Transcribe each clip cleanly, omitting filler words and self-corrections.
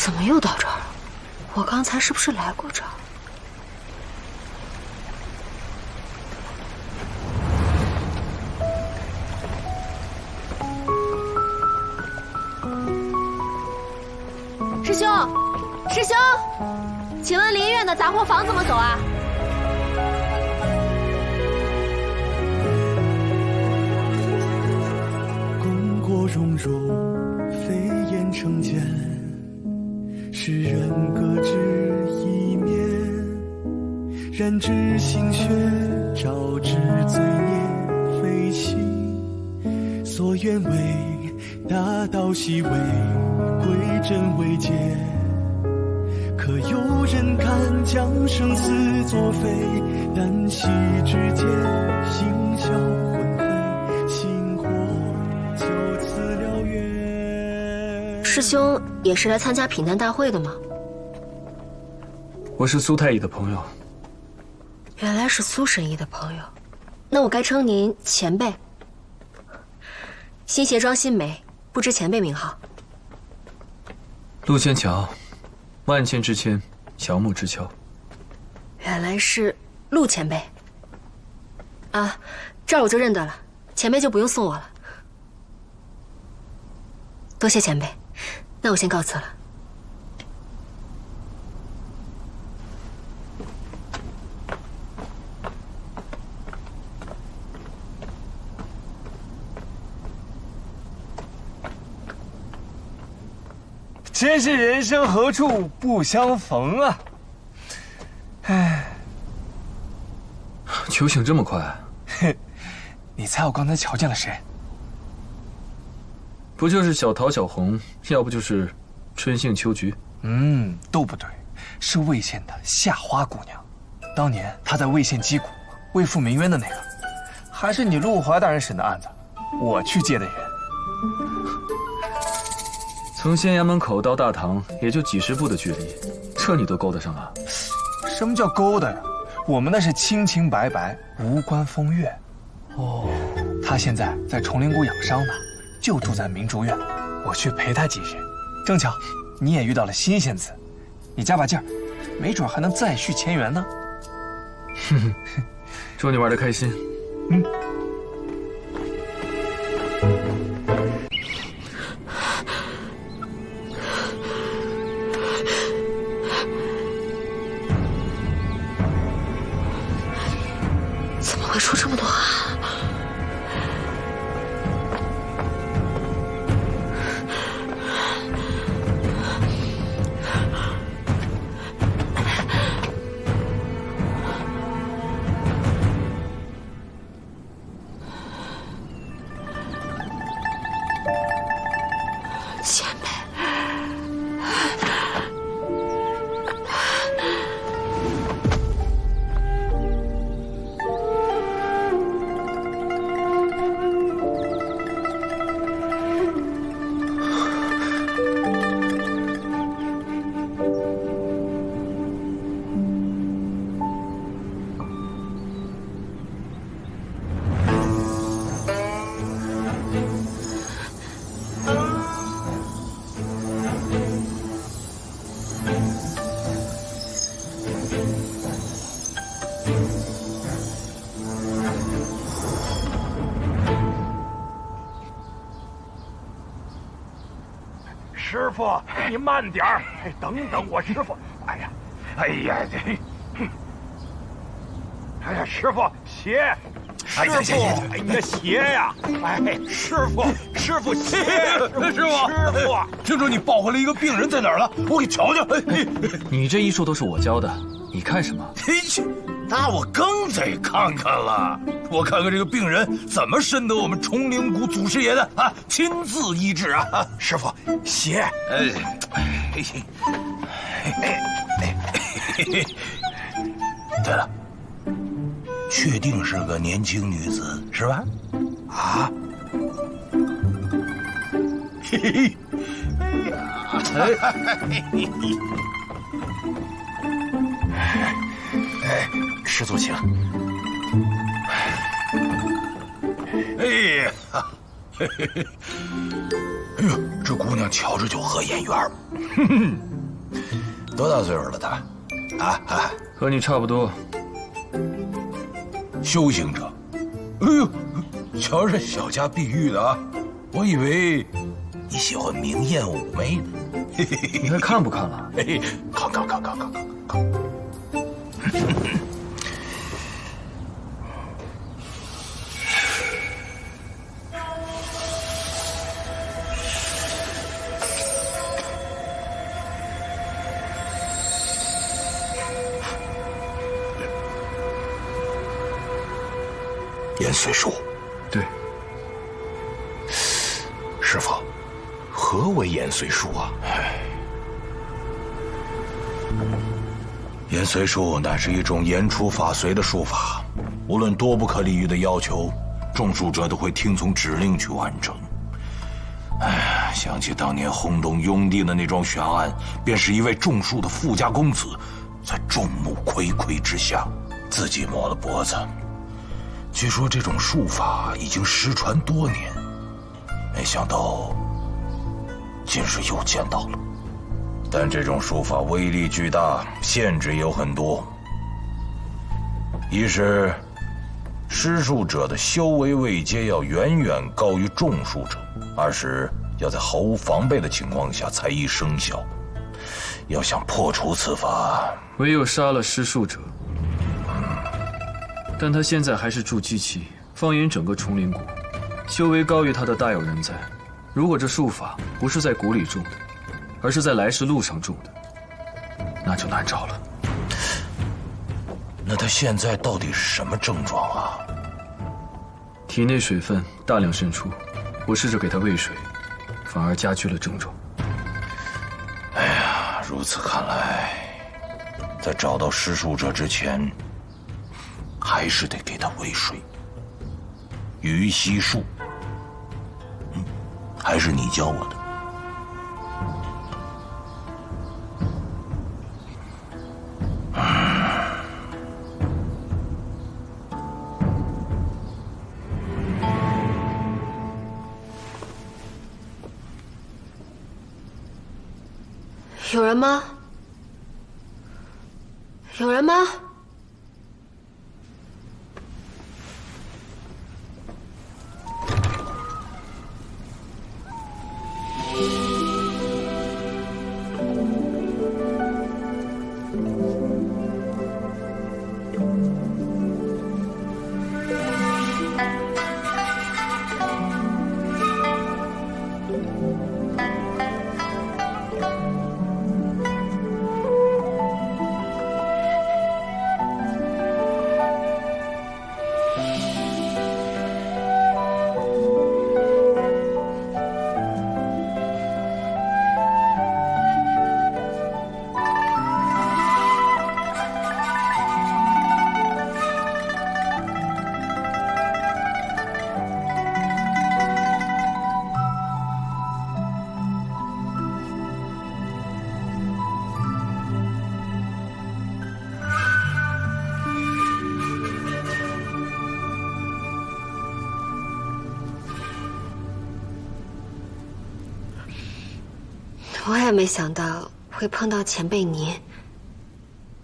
怎么又到这儿了？我刚才是不是来过这儿？师兄，师兄，请问林院的杂货房怎么走啊？功过荣辱，飞燕成茧，世人各执一面。染指心血，招致罪孽非起。所愿为大道西为归真为戒。可有人看将生死作废？旦夕之间，行销魂飞，星火就此了约。师兄也是来参加品丹大会的吗？我是苏太医的朋友。原来是苏神医的朋友，那我该称您前辈。新鞋庄新梅，不知前辈名号。陆千桥，万千之千，乔木之乔。原来是陆前辈。啊，这儿我就认得了，前辈就不用送我了。多谢前辈，那我先告辞了。真是人生何处不相逢啊！唉，酒醒这么快？你猜我刚才瞧见了谁？不就是小桃、小红，要不就是春杏、秋菊。都不对，是魏县的夏花姑娘。当年她在魏县击鼓，为父鸣冤的那个，还是你陆怀大人审的案子，我去接的人。从县衙门口到大堂也就几十步的距离，这你都勾得上啊？什么叫勾的呀？我们那是清清白白，无关风月。哦，他现在在崇灵谷养伤呢，就住在明竹院，我去陪他几日。正巧你也遇到了新仙子，你加把劲儿，没准还能再续前缘呢。哼哼，祝你玩得开心。怎么会出这么多汗？前辈。师傅，你慢点儿！等等我，师傅！哎呀，哎呀，师傅鞋！师傅，你的鞋呀！哎，师傅，鞋！师傅，听说你抱回来一个病人在哪儿了？我给瞧瞧。你这医术都是我教的，你看什么？嘿去，那我更得看看了。我看看这个病人怎么深得我们崇灵谷祖师爷的亲自医治啊！师傅，鞋！对了，确定是个年轻女子是吧？啊？嘿嘿。师祖请。哎呀，哎呦，这姑娘瞧着就合眼缘。哼哼，多大岁数了她？啊，和你差不多。修行者。哎呦，瞧这小家碧玉的啊！我以为你喜欢明艳妩媚呢。嘿嘿嘿，你还看不看了？嘿，看。延髓术，对。师傅，何为延髓术啊？延髓术乃是一种言出法随的术法，无论多不可理喻的要求，中术者都会听从指令去完成。想起当年轰动雍地的那桩悬案，便是一位中术的富家公子，在众目睽睽之下，自己抹了脖子。据说这种术法已经失传多年，没想到今日又见到了。但这种术法威力巨大，限制也有很多。一是施术者的修为位阶要远远高于中术者；二是要在毫无防备的情况下才艺生效。要想破除此法，唯有杀了施术者。但他现在还是筑基期，放眼整个崇灵谷，修为高于他的大有人在。如果这术法不是在谷里种的，而是在来时路上种的，那就难找了。那他现在到底是什么症状啊？体内水分大量渗出，我试着给他喂水，反而加剧了症状。哎呀，如此看来，在找到施术者之前，还是得给他喂水。鱼溪术，还是你教我的。有人吗？有人吗？我也没想到会碰到前辈您。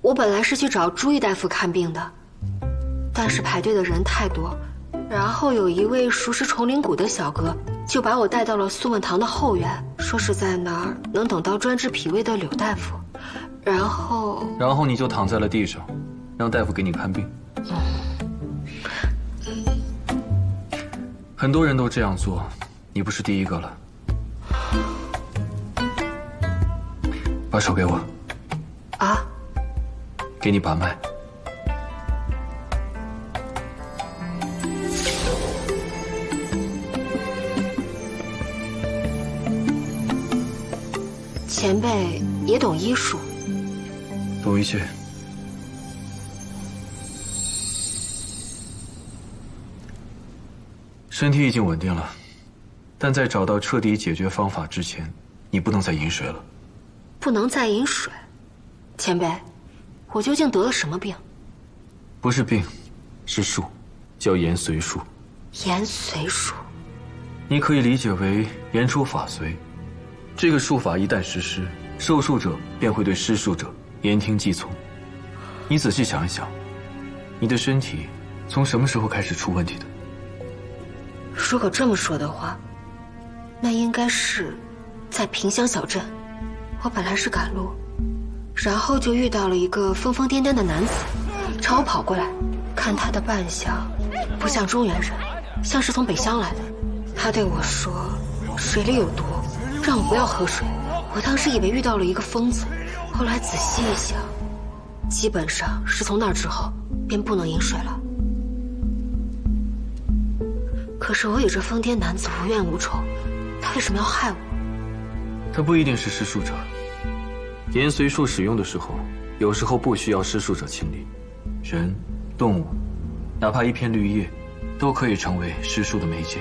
我本来是去找朱毅大夫看病的，但是排队的人太多，然后有一位熟识崇灵谷的小哥就把我带到了苏问堂的后院，说是在那儿能等到专治脾胃的柳大夫。然后你就躺在了地上，让大夫给你看病。很多人都这样做，你不是第一个了。把手给我。啊？给你把脉。前辈也懂医术？懂一些。身体已经稳定了，但在找到彻底解决方法之前，你不能再饮水了。不能再饮水？前辈，我究竟得了什么病？不是病，是术，叫延髓术。延髓术？你可以理解为言出法随，这个术法一旦实施，受术者便会对施术者言听计从。你仔细想一想，你的身体从什么时候开始出问题的？如果这么说的话，那应该是在萍乡小镇。我本来是赶路，然后就遇到了一个疯疯癫癫的男子，朝我跑过来。看他的扮相，不像中原人，像是从北乡来的。他对我说，水里有毒，让我不要喝水。我当时以为遇到了一个疯子，后来仔细一想，基本上是从那之后便不能饮水了。可是我与这疯癫男子无怨无仇，他为什么要害我？他不一定是施术者。延髓术使用的时候，有时候不需要施术者亲临，人、动物，哪怕一片绿叶，都可以成为施术的媒介。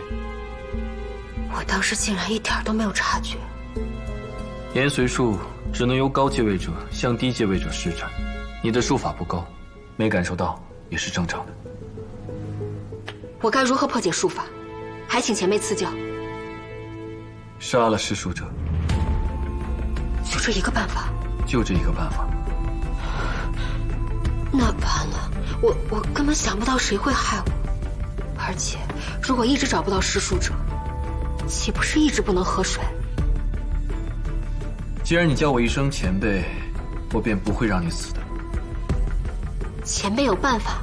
我当时竟然一点都没有察觉。延髓术只能由高阶位者向低阶位者施展，你的术法不高，没感受到也是正常的。我该如何破解术法？还请前辈赐教。杀了施术者，就这一个办法？就这一个办法。那完了，我根本想不到谁会害我。而且，如果一直找不到施术者，岂不是一直不能喝水？既然你叫我一声前辈，我便不会让你死的。前辈有办法。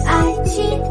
爱情。